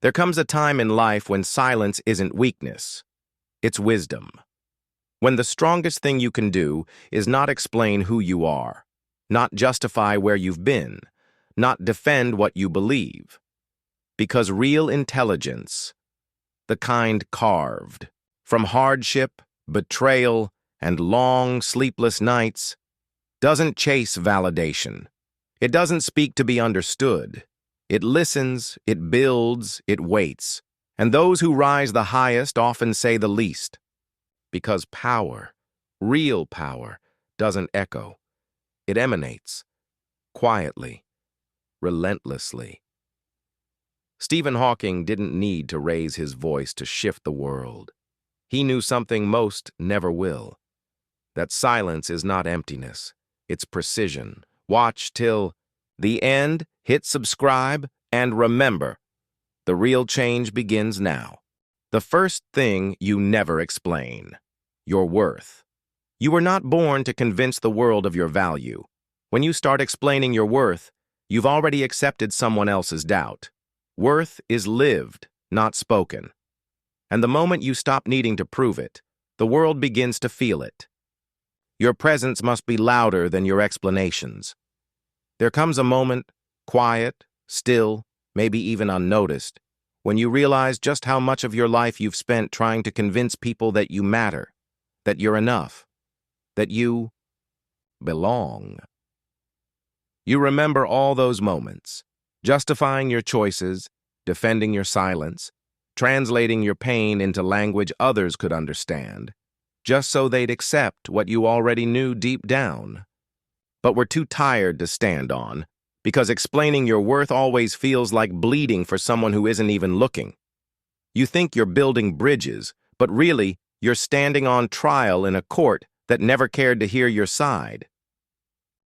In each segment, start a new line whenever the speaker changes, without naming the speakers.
There comes a time in life when silence isn't weakness, it's wisdom. When the strongest thing you can do is not explain who you are, not justify where you've been, not defend what you believe. Because real intelligence, the kind carved from hardship, betrayal, and long, sleepless nights, doesn't chase validation. It doesn't speak to be understood. It listens, it builds, it waits. And those who rise the highest often say the least. Because power, real power, doesn't echo. It emanates, quietly, relentlessly. Stephen Hawking didn't need to raise his voice to shift the world. He knew something most never will. That silence is not emptiness, it's precision. Watch till the end, hit subscribe, and remember, the real change begins now. The first thing you never explain, your worth. You were not born to convince the world of your value. When you start explaining your worth, you've already accepted someone else's doubt. Worth is lived, not spoken. And the moment you stop needing to prove it, the world begins to feel it. Your presence must be louder than your explanations. There comes a moment, quiet, still, maybe even unnoticed, when you realize just how much of your life you've spent trying to convince people that you matter, that you're enough, that you belong. You remember all those moments, justifying your choices, defending your silence, translating your pain into language others could understand, just so they'd accept what you already knew deep down. But we're too tired to stand on, because explaining your worth always feels like bleeding for someone who isn't even looking. You think you're building bridges, but really, you're standing on trial in a court that never cared to hear your side.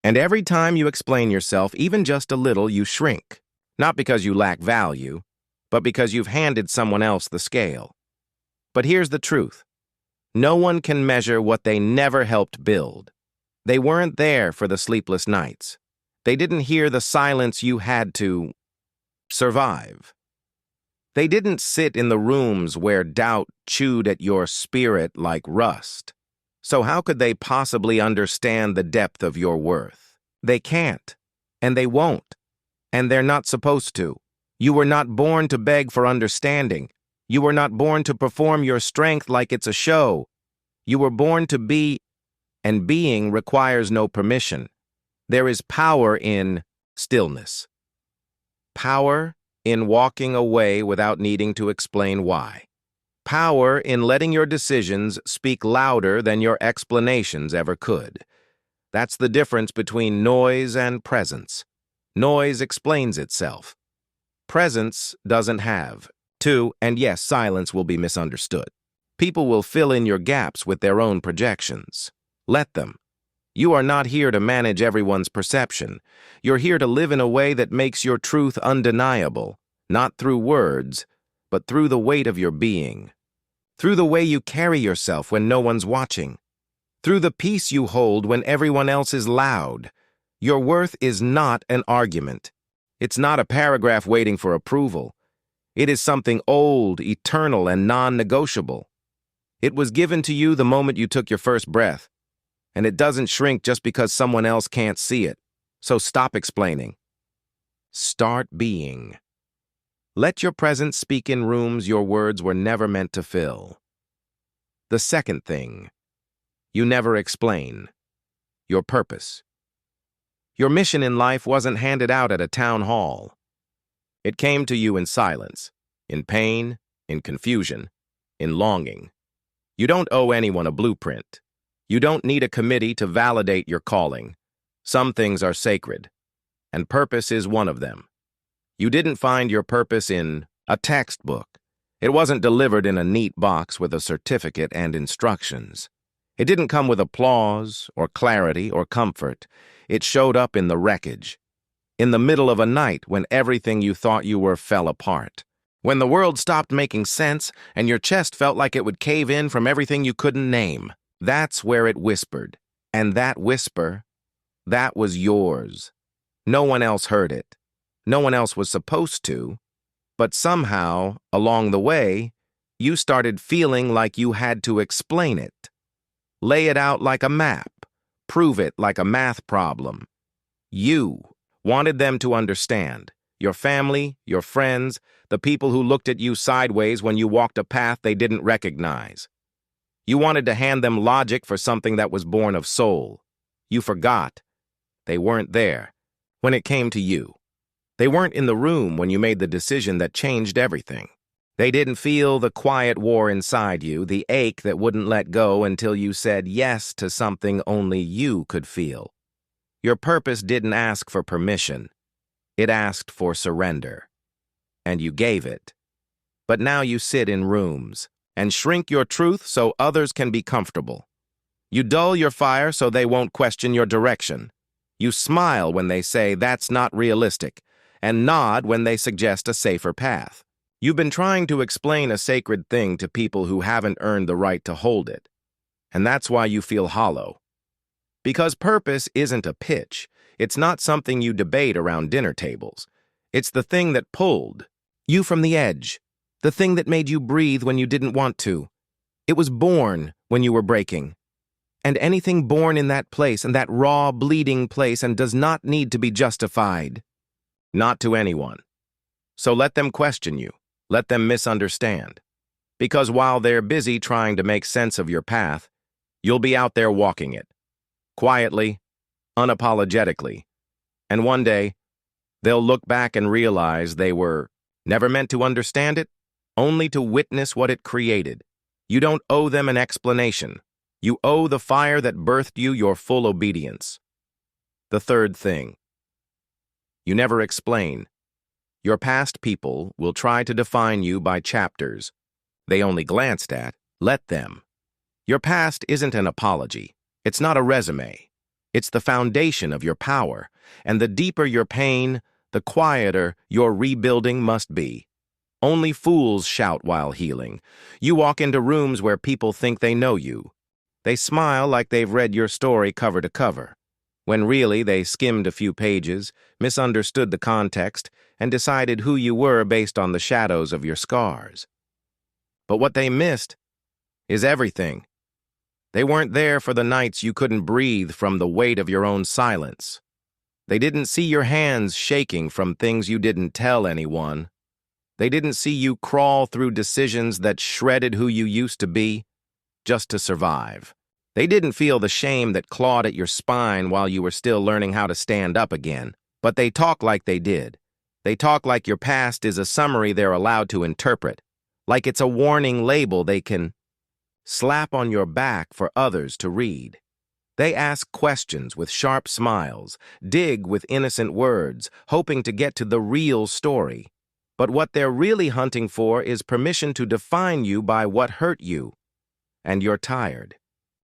And every time you explain yourself, even just a little, you shrink. Not because you lack value, but because you've handed someone else the scale. But here's the truth. No one can measure what they never helped build. They weren't there for the sleepless nights. They didn't hear the silence you had to survive. They didn't sit in the rooms where doubt chewed at your spirit like rust. So how could they possibly understand the depth of your worth? They can't, and they won't, and they're not supposed to. You were not born to beg for understanding. You were not born to perform your strength like it's a show. You were born to be, and being requires no permission. There is power in stillness. Power in walking away without needing to explain why. Power in letting your decisions speak louder than your explanations ever could. That's the difference between noise and presence. Noise explains itself. Presence doesn't have to, and yes, silence will be misunderstood. People will fill in your gaps with their own projections. Let them. You are not here to manage everyone's perception. You're here to live in a way that makes your truth undeniable, not through words, but through the weight of your being. Through the way you carry yourself when no one's watching. Through the peace you hold when everyone else is loud. Your worth is not an argument. It's not a paragraph waiting for approval. It is something old, eternal, and non-negotiable. It was given to you the moment you took your first breath, and it doesn't shrink just because someone else can't see it. So stop explaining. Start being. Let your presence speak in rooms your words were never meant to fill. The second thing, you never explain. Your purpose. Your mission in life wasn't handed out at a town hall. It came to you in silence, in pain, in confusion, in longing. You don't owe anyone a blueprint. You don't need a committee to validate your calling. Some things are sacred, and purpose is one of them. You didn't find your purpose in a textbook. It wasn't delivered in a neat box with a certificate and instructions. It didn't come with applause or clarity or comfort. It showed up in the wreckage, in the middle of a night when everything you thought you were fell apart, when the world stopped making sense and your chest felt like it would cave in from everything you couldn't name. That's where it whispered, and that whisper, that was yours. No one else heard it. No one else was supposed to. But somehow, along the way, you started feeling like you had to explain it. Lay it out like a map. Prove it like a math problem. You wanted them to understand. Your family, your friends, the people who looked at you sideways when you walked a path they didn't recognize. You wanted to hand them logic for something that was born of soul. You forgot. They weren't there when it came to you. They weren't in the room when you made the decision that changed everything. They didn't feel the quiet war inside you, the ache that wouldn't let go until you said yes to something only you could feel. Your purpose didn't ask for permission. It asked for surrender. And you gave it. But now you sit in rooms and shrink your truth so others can be comfortable. You dull your fire so they won't question your direction. You smile when they say that's not realistic, and nod when they suggest a safer path. You've been trying to explain a sacred thing to people who haven't earned the right to hold it. And that's why you feel hollow. Because purpose isn't a pitch. It's not something you debate around dinner tables. It's the thing that pulled you from the edge. The thing that made you breathe when you didn't want to. It was born when you were breaking. And anything born in that place, and that raw, bleeding place, and does not need to be justified. Not to anyone. So let them question you. Let them misunderstand. Because while they're busy trying to make sense of your path, you'll be out there walking it. Quietly, unapologetically. And one day, they'll look back and realize they were never meant to understand it, only to witness what it created. You don't owe them an explanation. You owe the fire that birthed you your full obedience. The third thing. You never explain. Your past people will try to define you by chapters they only glanced at. Let them. Your past isn't an apology. It's not a resume. It's the foundation of your power, and the deeper your pain, the quieter your rebuilding must be. Only fools shout while healing. You walk into rooms where people think they know you. They smile like they've read your story cover to cover, when really they skimmed a few pages, misunderstood the context, and decided who you were based on the shadows of your scars. But what they missed is everything. They weren't there for the nights you couldn't breathe from the weight of your own silence. They didn't see your hands shaking from things you didn't tell anyone. They didn't see you crawl through decisions that shredded who you used to be, just to survive. They didn't feel the shame that clawed at your spine while you were still learning how to stand up again. But they talk like they did. They talk like your past is a summary they're allowed to interpret, like it's a warning label they can slap on your back for others to read. They ask questions with sharp smiles, dig with innocent words, hoping to get to the real story. But what they're really hunting for is permission to define you by what hurt you. And you're tired.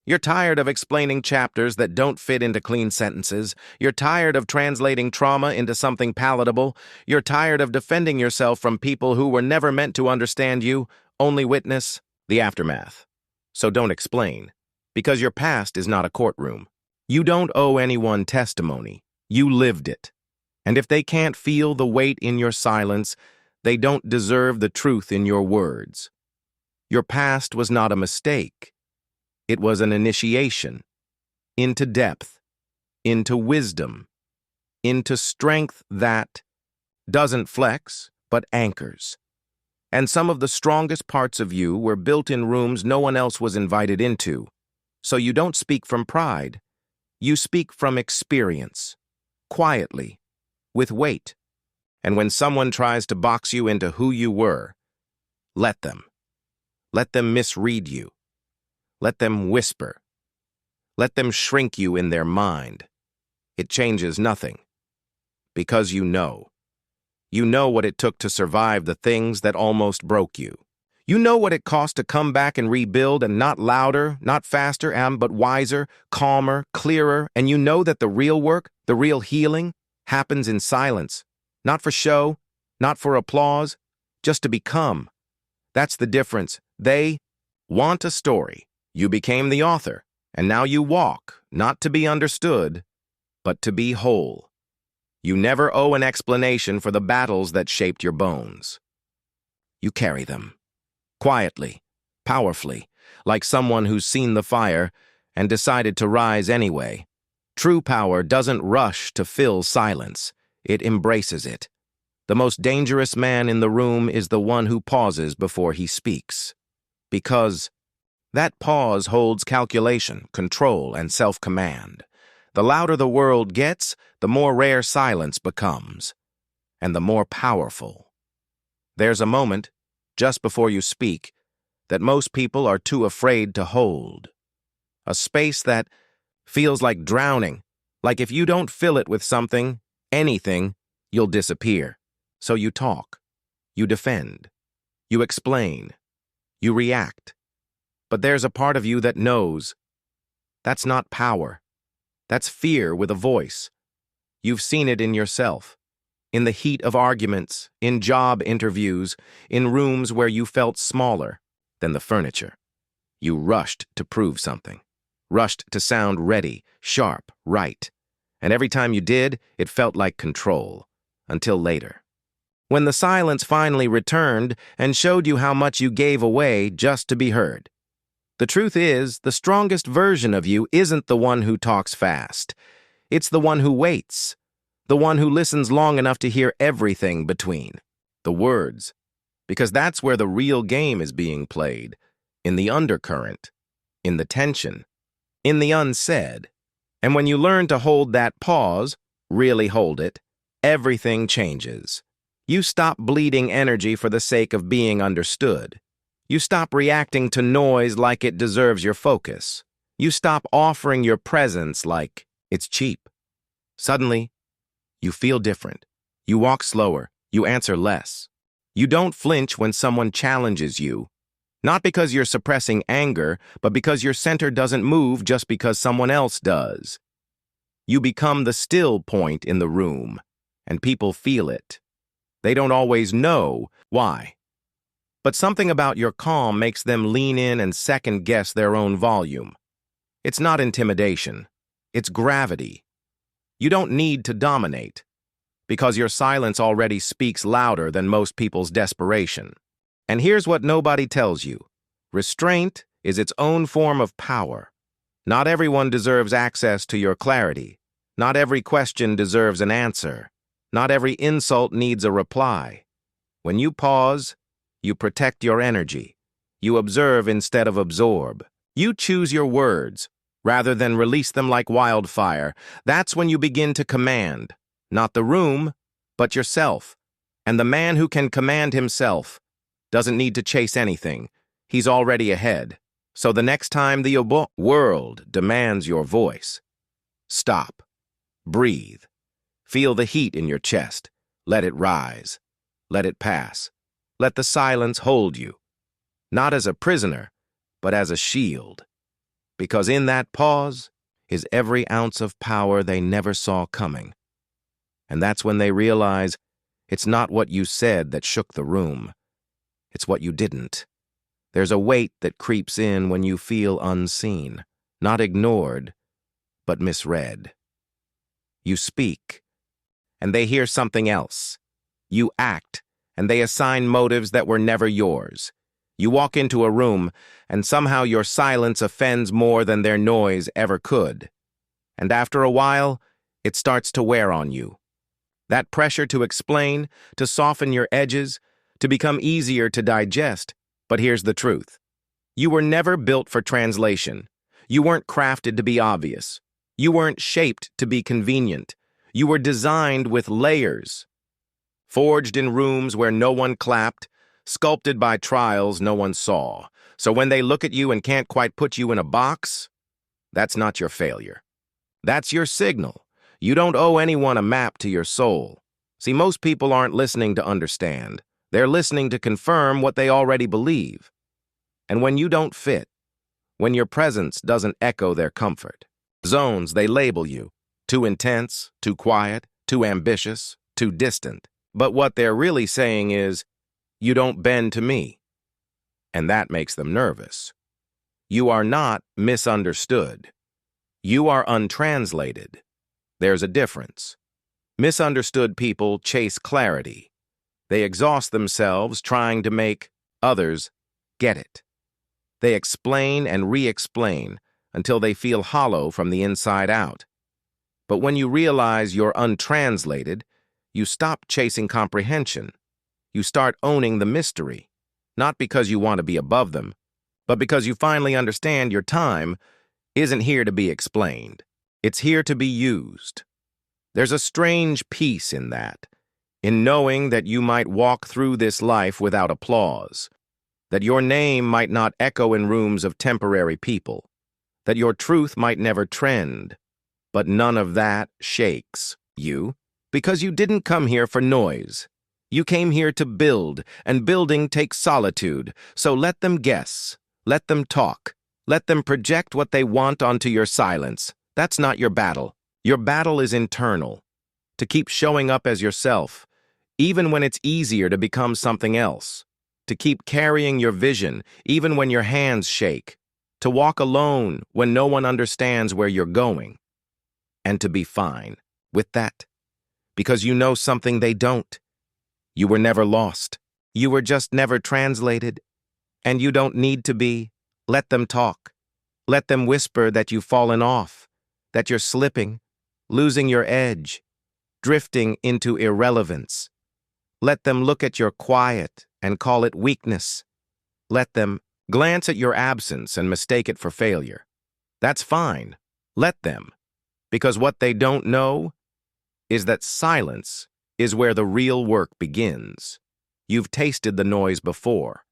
You're tired of explaining chapters that don't fit into clean sentences. You're tired of translating trauma into something palatable. You're tired of defending yourself from people who were never meant to understand you, only witness the aftermath. So don't explain, because your past is not a courtroom. You don't owe anyone testimony. You lived it. And if they can't feel the weight in your silence, they don't deserve the truth in your words. Your past was not a mistake. It was an initiation into depth, into wisdom, into strength that doesn't flex, but anchors. And some of the strongest parts of you were built in rooms no one else was invited into. So you don't speak from pride. You speak from experience, quietly, with weight. And when someone tries to box you into who you were, let them. Let them misread you. Let them whisper. Let them shrink you in their mind. It changes nothing. Because you know. You know what it took to survive the things that almost broke you. You know what it cost to come back and rebuild, and not louder, not faster, but wiser, calmer, clearer, and you know that the real work, the real healing, happens in silence. Not for show, not for applause, just to become. That's the difference. They want a story. You became the author, and now you walk, not to be understood, but to be whole. You never owe an explanation for the battles that shaped your bones. You carry them. Quietly, powerfully, like someone who's seen the fire and decided to rise anyway. True power doesn't rush to fill silence. It embraces it. The most dangerous man in the room is the one who pauses before he speaks. Because that pause holds calculation, control, and self-command. The louder the world gets, the more rare silence becomes, and the more powerful. There's a moment, just before you speak, that most people are too afraid to hold. A space that feels like drowning, like if you don't fill it with something, anything, you'll disappear. So you talk, you defend, you explain, you react. But there's a part of you that knows that's not power. That's fear with a voice. You've seen it in yourself, in the heat of arguments, in job interviews, in rooms where you felt smaller than the furniture. You rushed to prove something, rushed to sound ready, sharp, right. And every time you did, it felt like control, until later. When the silence finally returned and showed you how much you gave away just to be heard. The truth is, the strongest version of you isn't the one who talks fast. It's the one who waits, the one who listens long enough to hear everything between the words, because that's where the real game is being played, in the undercurrent, in the tension, in the unsaid. And when you learn to hold that pause, really hold it, everything changes. You stop bleeding energy for the sake of being understood. You stop reacting to noise like it deserves your focus. You stop offering your presence like it's cheap. Suddenly, you feel different. You walk slower. You answer less. You don't flinch when someone challenges you. Not because you're suppressing anger, but because your center doesn't move just because someone else does. You become the still point in the room, and people feel it. They don't always know why. But something about your calm makes them lean in and second-guess their own volume. It's not intimidation. It's gravity. You don't need to dominate, because your silence already speaks louder than most people's desperation. And here's what nobody tells you. Restraint is its own form of power. Not everyone deserves access to your clarity. Not every question deserves an answer. Not every insult needs a reply. When you pause, you protect your energy. You observe instead of absorb. You choose your words, rather than release them like wildfire. That's when you begin to command, not the room, but yourself. And the man who can command himself doesn't need to chase anything. He's already ahead. So the next time the world demands your voice, stop, breathe. Feel the heat in your chest. Let it rise. Let it pass. Let the silence hold you. Not as a prisoner, but as a shield. Because in that pause is every ounce of power they never saw coming. And that's when they realize it's not what you said that shook the room. It's what you didn't. There's a weight that creeps in when you feel unseen, not ignored, but misread. You speak, and they hear something else. You act, and they assign motives that were never yours. You walk into a room, and somehow your silence offends more than their noise ever could. And after a while, it starts to wear on you. That pressure to explain, to soften your edges, to become easier to digest. But here's the truth. You were never built for translation. You weren't crafted to be obvious. You weren't shaped to be convenient. You were designed with layers. Forged in rooms where no one clapped, sculpted by trials no one saw. So when they look at you and can't quite put you in a box, that's not your failure. That's your signal. You don't owe anyone a map to your soul. See, most people aren't listening to understand. They're listening to confirm what they already believe. And when you don't fit, when your presence doesn't echo their comfort zones, they label you. Too intense, too quiet, too ambitious, too distant. But what they're really saying is, you don't bend to me. And that makes them nervous. You are not misunderstood. You are untranslated. There's a difference. Misunderstood people chase clarity. They exhaust themselves trying to make others get it. They explain and re-explain until they feel hollow from the inside out. But when you realize you're untranslated, you stop chasing comprehension. You start owning the mystery, not because you want to be above them, but because you finally understand your time isn't here to be explained. It's here to be used. There's a strange peace in that, in knowing that you might walk through this life without applause, that your name might not echo in rooms of temporary people, that your truth might never trend, but none of that shakes you, because you didn't come here for noise. You came here to build, and building takes solitude, so let them guess, let them talk, let them project what they want onto your silence. That's not your battle. Your battle is internal, to keep showing up as yourself, even when it's easier to become something else, to keep carrying your vision, even when your hands shake, to walk alone when no one understands where you're going, and to be fine with that, because you know something they don't. You were never lost. You were just never translated, and you don't need to be. Let them talk. Let them whisper that you've fallen off, that you're slipping, losing your edge, drifting into irrelevance. Let them look at your quiet and call it weakness. Let them glance at your absence and mistake it for failure. That's fine. Let them. Because what they don't know is that silence is where the real work begins. You've tasted the noise before.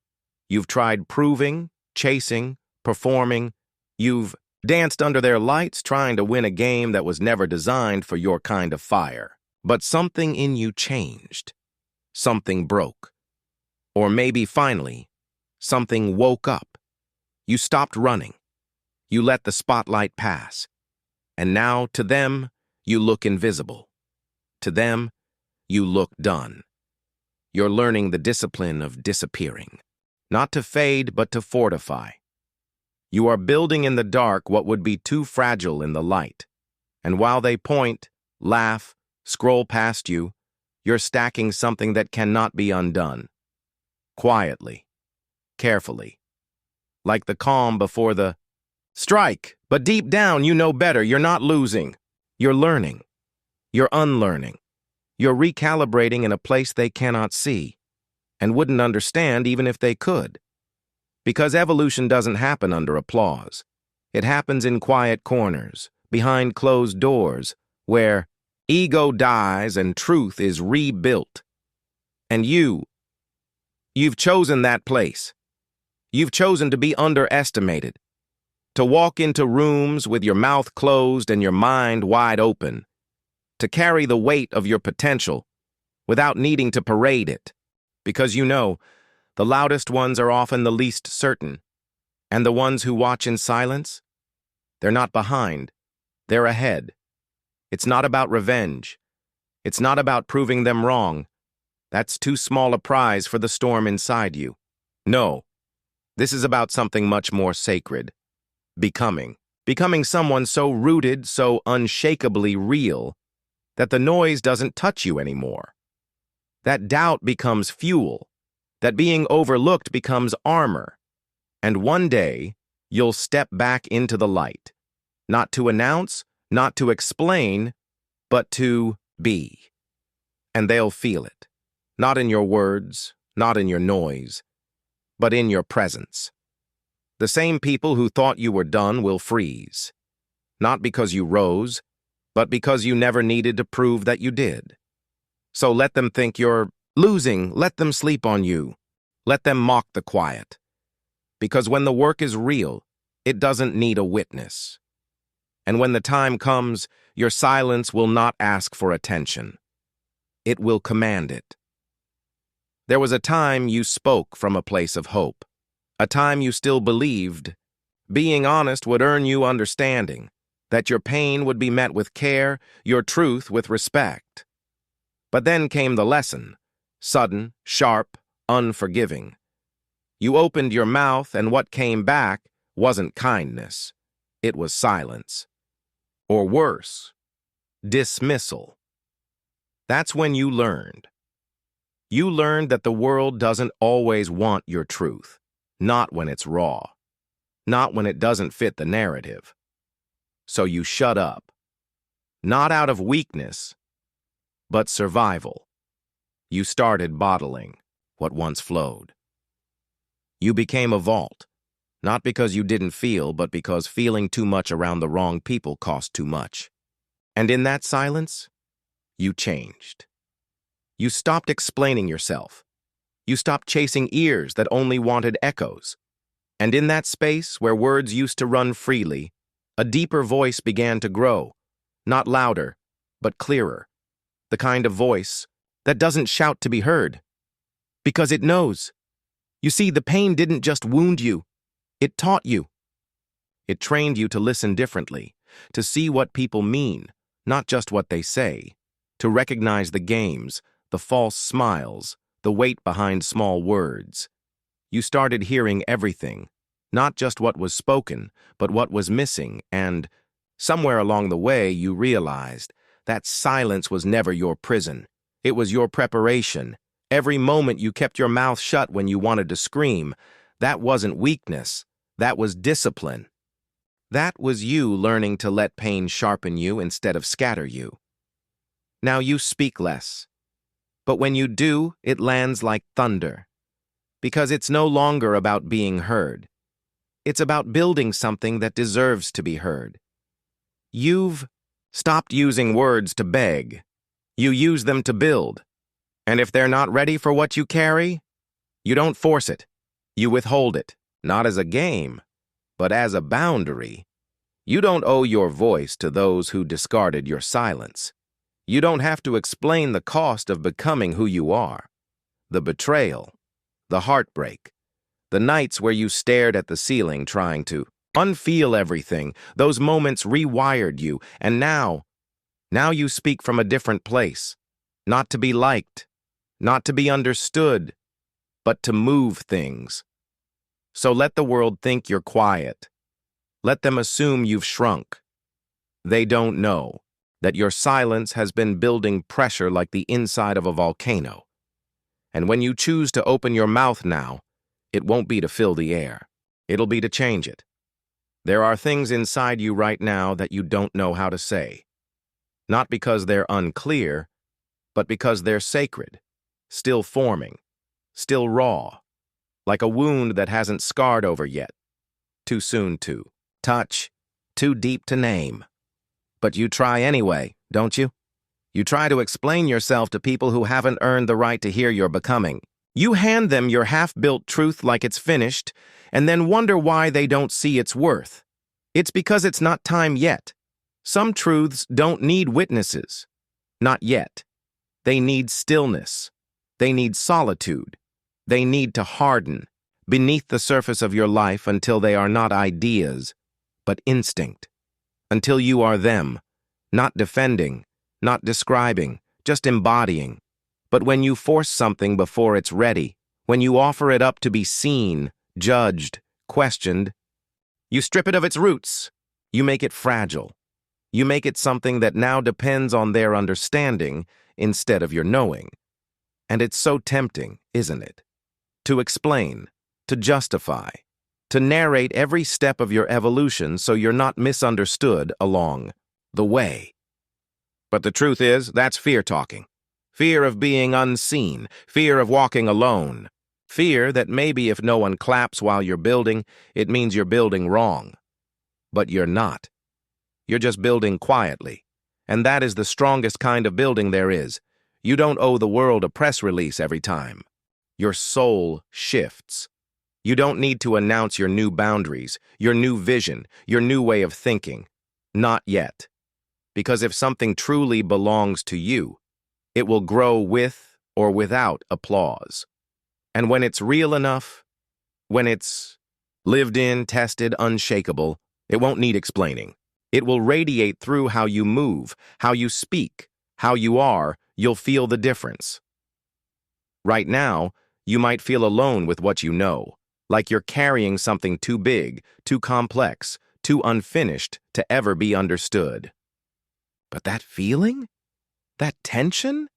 You've tried proving, chasing, performing. You've danced under their lights trying to win a game that was never designed for your kind of fire. But something in you changed. Something broke. Or maybe finally, something woke up. You stopped running. You let the spotlight pass. And now, to them, you look invisible. To them, you look done. You're learning the discipline of disappearing. Not to fade, but to fortify. You are building in the dark what would be too fragile in the light. And while they point, laugh, scroll past you, you're stacking something that cannot be undone. Quietly, carefully. Like the calm before the strike. But deep down, you know better. You're not losing. You're learning. You're unlearning. You're recalibrating in a place they cannot see and wouldn't understand even if they could. Because evolution doesn't happen under applause. It happens in quiet corners, behind closed doors, where ego dies and truth is rebuilt. And you've chosen that place. You've chosen to be underestimated, to walk into rooms with your mouth closed and your mind wide open, to carry the weight of your potential without needing to parade it, because you know the loudest ones are often the least certain, and the ones who watch in silence, they're not behind, they're ahead. It's not about revenge. It's not about proving them wrong. That's too small a prize for the storm inside you. No, this is about something much more sacred. Becoming. Becoming someone so rooted, so unshakably real, that the noise doesn't touch you anymore. That doubt becomes fuel. That being overlooked becomes armor. And one day, you'll step back into the light. Not to announce, not to explain, but to be. And they'll feel it. Not in your words, not in your noise, but in your presence. The same people who thought you were done will freeze. Not because you rose, but because you never needed to prove that you did. So let them think you're losing. Let them sleep on you. Let them mock the quiet. Because when the work is real, it doesn't need a witness. And when the time comes, your silence will not ask for attention. It will command it. There was a time you spoke from a place of hope. A time you still believed being honest would earn you understanding, that your pain would be met with care, your truth with respect. But then came the lesson, sudden, sharp, unforgiving. You opened your mouth, and what came back wasn't kindness. It was silence. Or worse, dismissal. That's when you learned. You learned that the world doesn't always want your truth, not when it's raw, not when it doesn't fit the narrative. So you shut up, not out of weakness, but survival. You started bottling what once flowed. You became a vault, not because you didn't feel, but because feeling too much around the wrong people cost too much. And in that silence, you changed. You stopped explaining yourself. You stopped chasing ears that only wanted echoes. And in that space where words used to run freely, a deeper voice began to grow, not louder, but clearer. The kind of voice that doesn't shout to be heard, because it knows. You see, the pain didn't just wound you, it taught you. It trained you to listen differently, to see what people mean, not just what they say, to recognize the games, the false smiles, the weight behind small words. You started hearing everything, not just what was spoken, but what was missing, and somewhere along the way you realized that silence was never your prison. It was your preparation. Every moment you kept your mouth shut when you wanted to scream, that wasn't weakness, that was discipline. That was you learning to let pain sharpen you instead of scatter you. Now you speak less, but when you do, it lands like thunder. Because it's no longer about being heard. It's about building something that deserves to be heard. You've stopped using words to beg. You use them to build. And if they're not ready for what you carry, you don't force it. You withhold it, not as a game, but as a boundary. You don't owe your voice to those who discarded your silence. You don't have to explain the cost of becoming who you are. The betrayal, the heartbreak, the nights where you stared at the ceiling trying to unfeel everything, those moments rewired you, and now you speak from a different place. Not to be liked, not to be understood, but to move things. So let the world think you're quiet. Let them assume you've shrunk. They don't know that your silence has been building pressure like the inside of a volcano. And when you choose to open your mouth now, it won't be to fill the air. It'll be to change it. There are things inside you right now that you don't know how to say. Not because they're unclear, but because they're sacred, still forming, still raw, like a wound that hasn't scarred over yet. Too soon to touch, too deep to name. But you try anyway, don't you? You try to explain yourself to people who haven't earned the right to hear your becoming. You hand them your half-built truth like it's finished, and then wonder why they don't see its worth. It's because it's not time yet. Some truths don't need witnesses. Not yet. They need stillness. They need solitude. They need to harden beneath the surface of your life until they are not ideas, but instinct. Until you are them, not defending, not describing, just embodying. But when you force something before it's ready, when you offer it up to be seen, judged, questioned, you strip it of its roots. You make it fragile. You make it something that now depends on their understanding instead of your knowing. And it's so tempting, isn't it? To explain, to justify, to narrate every step of your evolution so you're not misunderstood along the way. But the truth is, that's fear talking. Fear of being unseen, fear of walking alone, fear that maybe if no one claps while you're building, it means you're building wrong. But you're not. You're just building quietly. And that is the strongest kind of building there is. You don't owe the world a press release every time. Your soul shifts. You don't need to announce your new boundaries, your new vision, your new way of thinking. Not yet. Because if something truly belongs to you, it will grow with or without applause. And when it's real enough, when it's lived in, tested, unshakable, it won't need explaining. It will radiate through how you move, how you speak, how you are. You'll feel the difference. Right now, you might feel alone with what you know, like you're carrying something too big, too complex, too unfinished to ever be understood. But that feeling? That tension?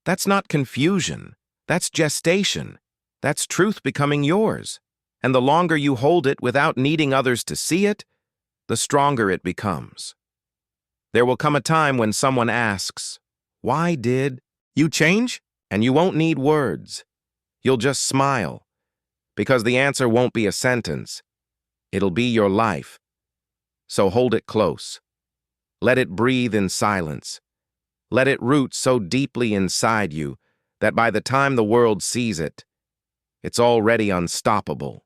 That's not confusion. That's gestation. That's truth becoming yours. And the longer you hold it without needing others to see it, the stronger it becomes. There will come a time when someone asks, "Why did you change?" And you won't need words. You'll just smile, because the answer won't be a sentence. It'll be your life. So hold it close. Let it breathe in silence. Let it root so deeply inside you that by the time the world sees it, it's already unstoppable.